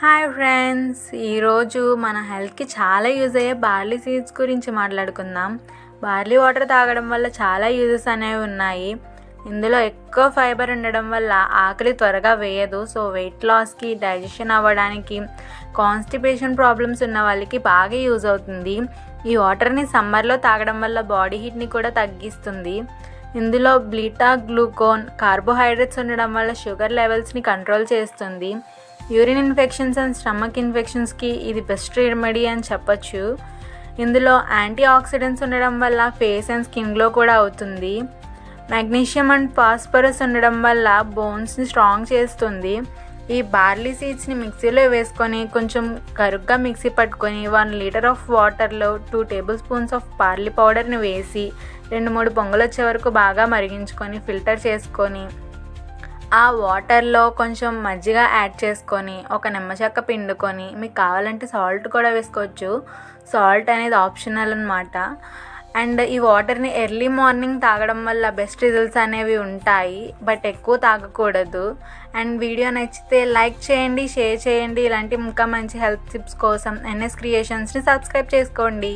Hi friends, ఈరోజు మన హెల్త్కి చాలా యూజ్ అయ్యే బార్లీ సీడ్స్ గురించి మాట్లాడుకుందాం. బార్లీ వాటర్ తాగడం వల్ల చాలా యూజెస్ అనేవి ఉన్నాయి. ఇందులో ఎక్కువ ఫైబర్ ఉండడం వల్ల ఆకలి త్వరగా వేయదు. సో వెయిట్ లాస్కి, డైజెషన్ అవ్వడానికి, కాన్స్టిపేషన్ ప్రాబ్లమ్స్ ఉన్న వాళ్ళకి బాగా యూజ్ అవుతుంది. ఈ వాటర్ని సమ్మర్లో తాగడం వల్ల బాడీ హీట్ని కూడా తగ్గిస్తుంది. ఇందులో బీటా గ్లూకోన్, కార్బోహైడ్రేట్స్ ఉండడం వల్ల షుగర్ లెవెల్స్ని కంట్రోల్ చేస్తుంది. యూరిన్ ఇన్ఫెక్షన్స్ అండ్ స్టమక్ ఇన్ఫెక్షన్స్కి ఇది బెస్ట్ రెమెడీ అని చెప్పచ్చు. ఇందులో యాంటీ ఆక్సిడెంట్స్ ఉండడం వల్ల ఫేస్ అండ్ స్కిన్ గ్లో కూడా అవుతుంది. మెగ్నీషియం అండ్ ఫాస్ఫరస్ ఉండడం వల్ల బోన్స్ని స్ట్రాంగ్ చేస్తుంది. ఈ బార్లీ సీడ్స్ని మిక్సీలో వేసుకొని కొంచెం కరుగ్గా మిక్సీ పట్టుకొని 1 లీటర్ ఆఫ్ వాటర్లో 2 టేబుల్ స్పూన్స్ ఆఫ్ బార్లీ పౌడర్ని వేసి 2-3 పొంగులు వచ్చే వరకు బాగా మరిగించుకొని ఫిల్టర్ చేసుకొని ఆ వాటర్లో కొంచెం మజ్జిగ యాడ్ చేసుకొని ఒక నిమ్మచెక్క పిండుకొని, మీకు కావాలంటే సాల్ట్ కూడా వేసుకోవచ్చు. సాల్ట్ అనేది ఆప్షనల్ అన్నమాట. అండ్ ఈ వాటర్ని ఎర్లీ మార్నింగ్ తాగడం వల్ల బెస్ట్ రిజల్ట్స్ అనేవి ఉంటాయి, బట్ ఎక్కువ తాగకూడదు. అండ్ వీడియో నచ్చితే లైక్ చేయండి, షేర్ చేయండి. ఇలాంటి ఇంకా మంచి హెల్త్ టిప్స్ కోసం NS క్రియేషన్స్ని సబ్స్క్రైబ్ చేసుకోండి.